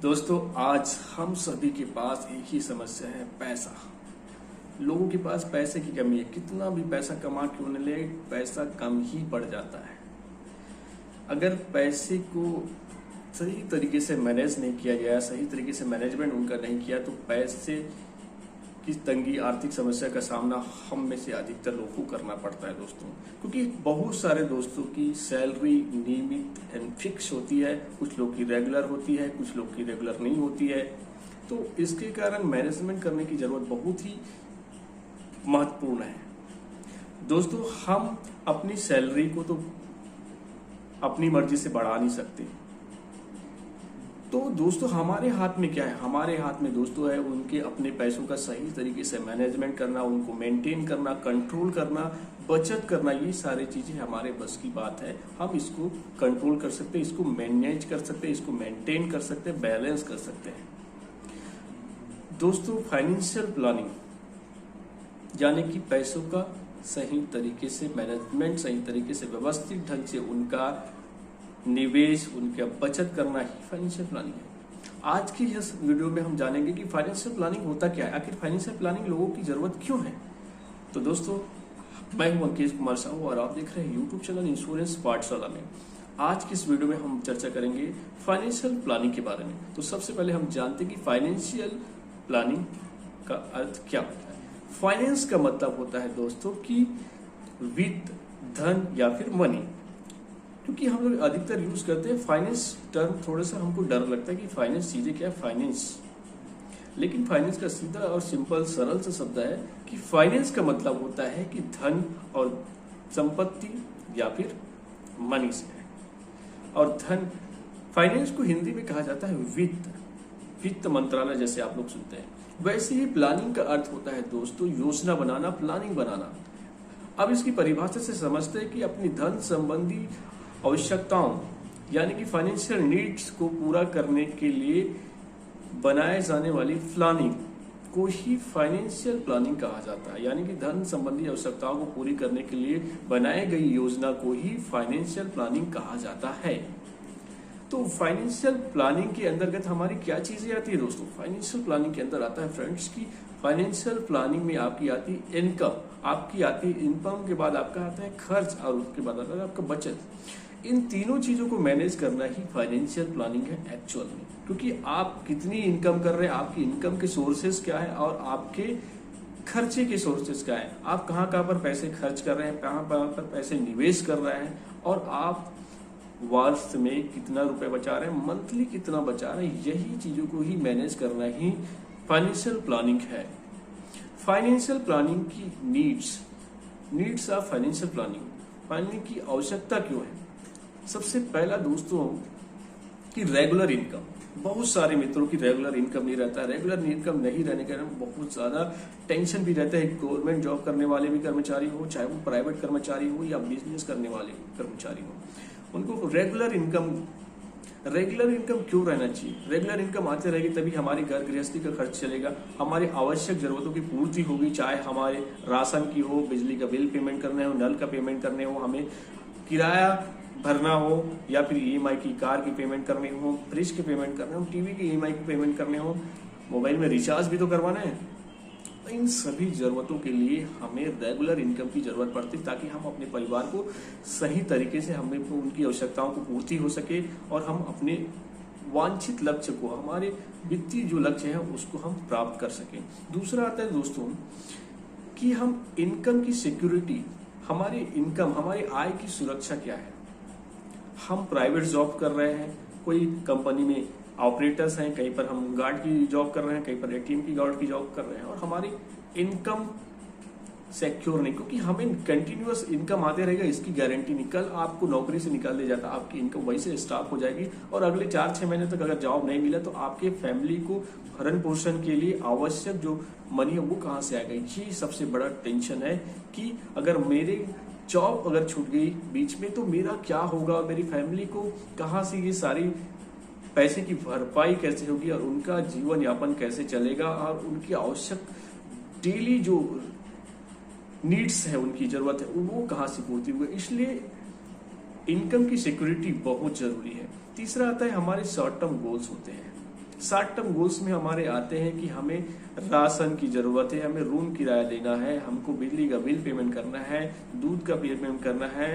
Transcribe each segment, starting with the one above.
दोस्तों, आज हम सभी के पास एक ही समस्या है, पैसा। लोगों के पास पैसे की कमी है। कितना भी पैसा कमा क्यों न ले, पैसा कम ही पड़ जाता है। अगर पैसे को सही तरीके से मैनेज नहीं किया गया, सही तरीके से मैनेजमेंट उनका नहीं किया, तो पैसे की तंगी, आर्थिक समस्या का सामना हम में से अधिकतर लोगों को करना पड़ता है दोस्तों। क्योंकि बहुत सारे दोस्तों की सैलरी नियमित एंड फिक्स होती है, कुछ लोग की रेगुलर होती है, कुछ लोग की रेगुलर नहीं होती है। तो इसके कारण मैनेजमेंट करने की जरूरत बहुत ही महत्वपूर्ण है दोस्तों। हम अपनी सैलरी को तो अपनी मर्जी से बढ़ा नहीं सकते। तो दोस्तों, हमारे हाथ में क्या है? हमारे हाथ में दोस्तों है उनके अपने पैसों का सही तरीके से मैनेजमेंट करना, उनको मेंटेन करना, कंट्रोल करना, बचत करना। ये सारी चीजें हमारे बस की बात है। हम इसको कंट्रोल कर सकते हैं, इसको मैनेज कर सकते हैं, इसको मेंटेन कर सकते हैं, बैलेंस कर सकते हैं दोस्तों। फाइनेंशियल प्लानिंग यानी कि पैसों का सही तरीके से मैनेजमेंट, सही तरीके से व्यवस्थित ढंग से उनका निवेश, उनका बचत करना ही फाइनेंशियल प्लानिंग है। आज की इस वीडियो में हम जानेंगे कि फाइनेंशियल प्लानिंग होता क्या है, आखिर फाइनेंशियल प्लानिंग लोगों की जरूरत क्यों है। तो दोस्तों, मैं हूं अंकित कुमार साहू और आप देख रहे हैं यूट्यूब चैनल इंश्योरेंस पाठशाला में। आज की इस वीडियो में हम चर्चा करेंगे फाइनेंशियल प्लानिंग के बारे में। तो सबसे पहले हम जानते हैं कि फाइनेंशियल प्लानिंग का अर्थ क्या होता है। फाइनेंस का मतलब होता है दोस्तों कि वित्त, धन या फिर मनी। क्योंकि हम लोग अधिकतर यूज करते हैं फाइनेंस टर्म, थोड़ा सा हमको डर लगता है कि फाइनेंस चीजें क्या है, फाइनेंस। लेकिन फाइनेंस का सीधा और सिंपल सरल सा शब्द है कि फाइनेंस का मतलब होता है कि धन और संपत्ति या फिर मनी से है। और धन, फाइनेंस को हिंदी में कहा जाता है वित्त, वित्त मंत्रालय जैसे आप लोग सुनते हैं। वैसे ही प्लानिंग का अर्थ होता है दोस्तों योजना बनाना, प्लानिंग बनाना। अब इसकी परिभाषा से समझते हैं कि अपनी धन संबंधी आवश्यकताओं यानी कि फाइनेंशियल नीड्स को पूरा करने के लिए बनाए जाने वाली प्लानिंग को ही फाइनेंशियल प्लानिंग कहा जाता है। यानी कि धन संबंधी आवश्यकताओं को पूरी करने के लिए बनाई गई योजना को ही फाइनेंशियल प्लानिंग कहा जाता है। तो फाइनेंशियल प्लानिंग के अंतर्गत हमारी क्या चीजें आती है दोस्तों? फाइनेंशियल प्लानिंग के अंदर आता है फ्रेंड्स की फाइनेंशियल प्लानिंग में आपकी आती है इनकम, आपकी आती है इनकम के बाद आपका आता है खर्च और उसके बाद आता है आपका बचत। इन तीनों चीजों को मैनेज करना ही फाइनेंशियल प्लानिंग है एक्चुअल में। क्योंकि आप कितनी इनकम कर रहे हैं, आपकी इनकम के सोर्सेज क्या है और आपके खर्चे के सोर्सेज क्या है, आप कहाँ कहाँ पर पैसे खर्च कर रहे हैं, कहाँ पर पैसे निवेश कर रहे हैं, और आप वर्ष में कितना रुपए बचा रहे हैं, मंथली कितना बचा रहे हैं। यही चीजों को ही मैनेज करना ही फाइनेंशियल प्लानिंग है। फाइनेंशियल प्लानिंग की नीड्स ऑफ फाइनेंशियल प्लानिंग की आवश्यकता क्यों है? सबसे पहला दोस्तों कि रेगुलर इनकम। बहुत सारे मित्रों की रेगुलर इनकम नहीं रहता है। रेगुलर इनकम नहीं रहने के कारण बहुत ज्यादा टेंशन भी रहता है। गवर्नमेंट जॉब करने वाले भी कर्मचारी हो, चाहे वो प्राइवेट कर्मचारी हो या बिजनेस करने वाले कर्मचारी हो, उनको रेगुलर इनकम क्यों रहना चाहिए? रेगुलर इनकम आते रहेगी तभी हमारी घर गृहस्थी का खर्च चलेगा, हमारी आवश्यक जरूरतों की पूर्ति होगी, चाहे हमारे राशन की हो, बिजली का बिल पेमेंट करना हो, नल का पेमेंट करने हो, हमें किराया भरना हो, या फिर ईएमआई की कार की पेमेंट करनी हो, फ्रिज की पेमेंट करने हो, टीवी की ईएमआई की पेमेंट करने हो, मोबाइल में रिचार्ज भी तो करवाना है। इन सभी जरूरतों के लिए हमें रेगुलर इनकम की जरूरत पड़ती है ताकि हम अपने परिवार को सही तरीके से हमें उनकी आवश्यकताओं को पूर्ति हो सके और हम अपने वांछित लक्ष्य को, हमारे वित्तीय जो लक्ष्य है उसको हम प्राप्त कर सकें। दूसरा आता है दोस्तों कि हम इनकम की सिक्योरिटी, हमारी इनकम, हमारी आय की सुरक्षा क्या है। हम प्राइवेट जॉब कर रहे हैं, कोई कंपनी में ऑपरेटर्स हैं, कहीं पर हम गार्ड की जॉब कर रहे हैं, कहीं पर एटीएम की गार्ड की जॉब कर रहे हैं, और हमारी इनकम सिक्योर नहीं, क्योंकि हमें कंटिन्यूअस इनकम आते रहेगा इसकी गारंटी नहीं। कल आपको नौकरी से निकाल दिया जाता, आपकी इनकम वहीं से स्टॉप हो जाएगी और अगले 4-6 महीने तक अगर जॉब नहीं मिला तो आपके फैमिली को भरण पोषण के लिए आवश्यक जो मनी है वो कहाँ से आएगा। ये सबसे बड़ा टेंशन है कि अगर मेरे जॉब अगर छूट गई बीच में तो मेरा क्या होगा, मेरी फैमिली को कहाँ से ये सारी पैसे की भरपाई कैसे होगी और उनका जीवन यापन कैसे चलेगा और उनकी आवश्यक डेली जो नीड्स है, उनकी जरूरत है, वो कहाँ से पूर्ति होगी। इसलिए इनकम की सिक्योरिटी बहुत जरूरी है। तीसरा आता है हमारे शॉर्ट टर्म गोल्स होते हैं। शॉर्ट टर्म गोल्स में हमारे आते हैं कि हमें राशन की जरूरत है, हमें रूम किराया देना है, हमको बिजली का बिल पेमेंट करना है, दूध का पेमेंट करना है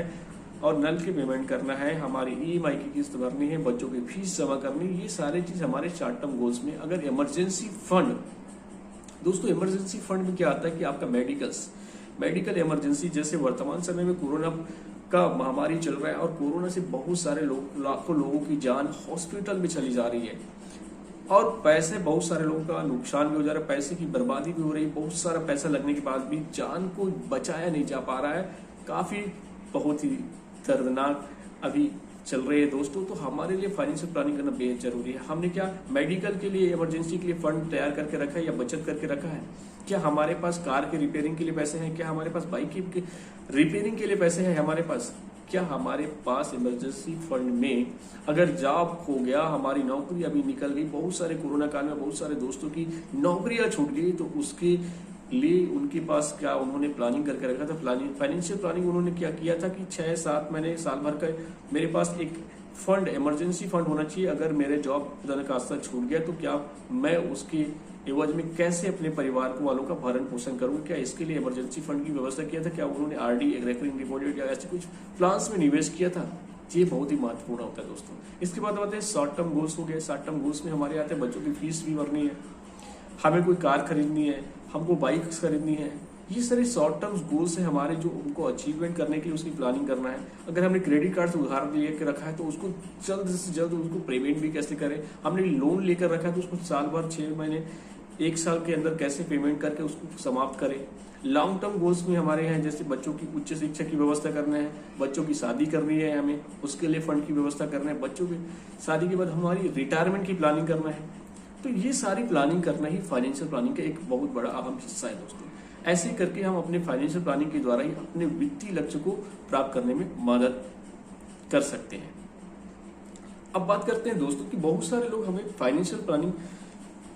और नल के पेमेंट करना है, हमारी ईएमआई की किस्त भरनी है, बच्चों की फीस जमा करनी है। ये सारी चीज हमारे शॉर्ट टर्म गोल्स में। अगर इमरजेंसी फंड, दोस्तों इमरजेंसी फंड में क्या आता है कि आपका मेडिकल इमरजेंसी, जैसे वर्तमान समय में कोरोना का महामारी चल रहा है और कोरोना से बहुत सारे लोग, लाखों लोगों की जान हॉस्पिटल में चली जा रही है और पैसे, बहुत सारे लोगों का नुकसान भी हो जा रहा है, पैसे की बर्बादी भी हो रही है, बहुत सारा पैसा लगने के बाद भी जान को बचाया नहीं जा पा रहा है। काफी बहुत ही दर्दनाक अभी चल रहे हैं दोस्तों। तो हमारे लिए फाइनेंशियल प्लानिंग करना बेहद जरूरी है। हमने क्या मेडिकल के लिए, इमरजेंसी के लिए फंड तैयार करके रखा है या बचत करके रखा है? क्या हमारे पास कार के रिपेयरिंग के लिए पैसे हैं? क्या हमारे पास बाइक की रिपेयरिंग के लिए पैसे हैं हमारे पास? क्या हमारे पास इमरजेंसी फंड में अगर जॉब हो गया, हमारी नौकरी अभी निकल गई, बहुत सारे कोरोना काल में बहुत सारे दोस्तों की नौकरियां छूट गई, तो उसके लिए उनके पास क्या उन्होंने प्लानिंग करके रखा था? फाइनेंशियल प्लानिंग उन्होंने क्या किया था कि 6-7 महीने, साल भर का मेरे पास एक फंड, इमरजेंसी फंड होना चाहिए। अगर मेरे जॉब खुदा छूट गया तो क्या मैं उसके एवज में कैसे अपने परिवार को वालों का भरण पोषण करूं? क्या इसके लिए इमरजेंसी फंड की व्यवस्था किया था? क्या उन्होंने आरडी, रेकरिंग डिपॉजिट या ऐसे कुछ प्लान्स में निवेश किया था? ये बहुत ही महत्वपूर्ण होता है दोस्तों। इसके बाद आते हैं शॉर्ट टर्म गोल्स हो गए। शॉर्ट टर्म गोल्स में हमारे आते हैं बच्चों की फीस भी भरनी है, हमें कोई कार खरीदनी है, हमको बाइक खरीदनी है। ये सारे शॉर्ट टर्म गोल्स है हमारे, जो उनको अचीवमेंट करने के लिए उसकी प्लानिंग करना है। अगर हमने क्रेडिट कार्ड से उधार लेकर रखा है तो उसको जल्द से जल्द उसको पेमेंट भी कैसे करें। हमने लोन लेकर रखा है तो उसको साल भर, 6 महीने, 1 साल के अंदर कैसे पेमेंट करके उसको समाप्त करें। लॉन्ग टर्म गोल्स में हमारे हैं जैसे बच्चों की उच्च शिक्षा की व्यवस्था करना है, बच्चों की शादी करनी है, हमें उसके लिए फंड की व्यवस्था करना है, बच्चों की शादी के बाद हमारी रिटायरमेंट की प्लानिंग करना है। तो ये सारी प्लानिंग करना ही फाइनेंशियल प्लानिंग का एक बहुत बड़ा अहम हिस्सा है दोस्तों। ऐसे करके हम अपने फाइनेंशियल प्लानिंग के द्वारा ही अपने वित्तीय लक्ष्य को प्राप्त करने में मदद कर सकते हैं। अब बात करते हैं दोस्तों कि बहुत सारे लोग हमें फाइनेंशियल प्लानिंग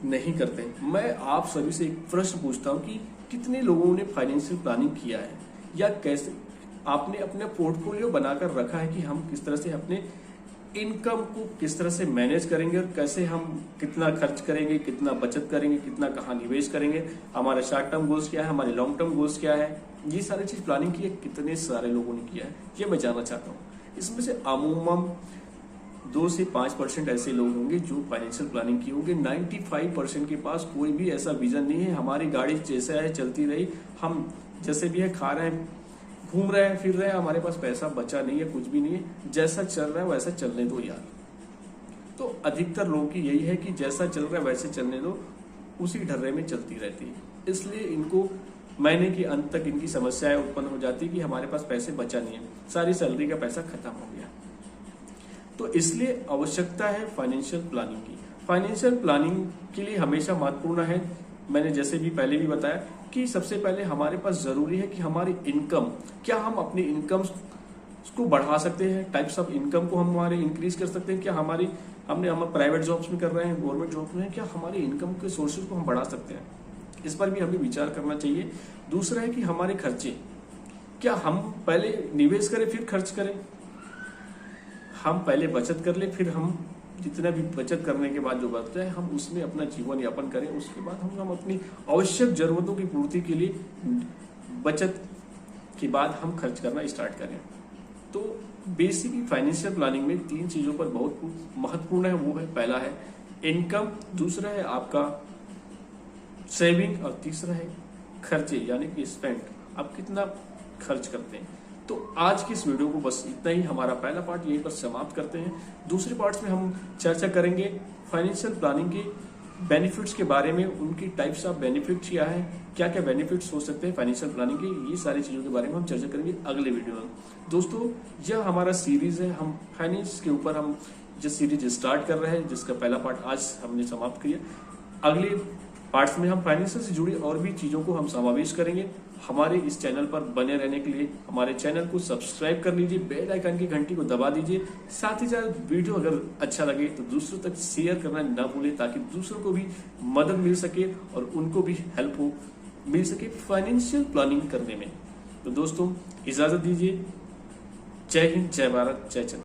नहीं करते। मैं आप सभी से एक प्रश्न पूछता हूं कि कितने लोगों ने फाइनेंशियल प्लानिंग किया है, या कैसे आपने अपना पोर्टफोलियो बनाकर रखा है कि हम किस तरह से अपने इनकम को किस तरह से मैनेज करेंगे और कैसे हम कितना खर्च करेंगे, कितना बचत करेंगे, कितना कहाँ निवेश करेंगे, हमारे शॉर्ट टर्म गोल्स क्या है, हमारे लॉन्ग टर्म गोल्स क्या है। ये सारी चीज प्लानिंग की है, कितने सारे लोगों ने किया है ये मैं जानना चाहता हूँ। इसमें से अमूमन 2 से 5% ऐसे लोग होंगे जो फाइनेंशियल प्लानिंग किए होंगे। 95% के पास कोई भी ऐसा विजन नहीं है। हमारी गाड़ी जैसे है चलती रही, हम जैसे भी है खा रहे हैं, घूम रहे हैं, फिर रहे हैं, हमारे पास पैसा बचा नहीं है, कुछ भी नहीं है, जैसा चल रहा है वैसा चलने दो यार। तो अधिकतर लोगों की यही है कि जैसा चल रहा है वैसे चलने दो, उसी ढर्रे में चलती रहती है। इसलिए इनको महीने के अंत तक इनकी समस्याएं उत्पन्न हो जाती है कि हमारे पास पैसे बचा नहीं है, सारी सैलरी का पैसा खत्म हो गया। तो इसलिए आवश्यकता है फाइनेंशियल प्लानिंग की। फाइनेंशियल प्लानिंग के लिए हमेशा महत्वपूर्ण है, मैंने जैसे भी पहले भी बताया कि सबसे पहले हमारे पास जरूरी है कि हमारी इनकम, क्या हम अपनी इनकम को बढ़ा सकते हैं, टाइप्स ऑफ इनकम को हम हमारे इंक्रीज कर सकते हैं। क्या हम प्राइवेट जॉब्स में कर रहे हैं, गवर्नमेंट जॉब्स में, क्या हमारी इनकम के सोर्सेज को हम बढ़ा सकते हैं, इस पर भी हमें विचार करना चाहिए। दूसरा है कि हमारे खर्चे, क्या हम पहले निवेश करें फिर खर्च करें, हम पहले बचत कर ले, फिर हम जितना भी बचत करने के बाद जो बचता है हम उसमें अपना जीवन यापन करें, उसके बाद हम अपनी आवश्यक जरूरतों की पूर्ति के लिए बचत के बाद हम खर्च करना स्टार्ट करें। तो बेसिक फाइनेंशियल प्लानिंग में 3 चीजों पर बहुत महत्वपूर्ण है। वो है, पहला है इनकम, दूसरा है आपका सेविंग और तीसरा है खर्चे यानी कि स्पेंड, आप कितना खर्च करते हैं। तो आज की इस वीडियो को बस इतना ही, हमारा पहला पार्ट यहीं पर समाप्त करते हैं। दूसरे पार्ट्स में हम चर्चा करेंगे फाइनेंशियल प्लानिंग के बेनिफिट्स के बारे में, उनकी टाइप्स ऑफ बेनिफिट्स क्या है, क्या क्या बेनिफिट्स हो सकते हैं फाइनेंशियल प्लानिंग के, ये सारी चीजों के बारे में हम चर्चा करेंगे अगले वीडियो में। दोस्तों यह हमारा सीरीज है, हम फाइनेंस के ऊपर हम जिस सीरीज स्टार्ट कर रहे हैं, जिसका पहला पार्ट आज हमने समाप्त किया। अगले पार्ट्स में हम फाइनेंस से जुड़ी और भी चीजों को हम समावेश करेंगे। हमारे इस चैनल पर बने रहने के लिए हमारे चैनल को सब्सक्राइब कर लीजिए, बेल आइकन की घंटी को दबा दीजिए। साथ ही साथ वीडियो अगर अच्छा लगे तो दूसरों तक शेयर करना ना भूलें, ताकि दूसरों को भी मदद मिल सके और उनको भी हेल्प मिल सके फाइनेंशियल प्लानिंग करने में। तो दोस्तों इजाजत दीजिए। जय हिंद, जय भारत, जय चंद्र।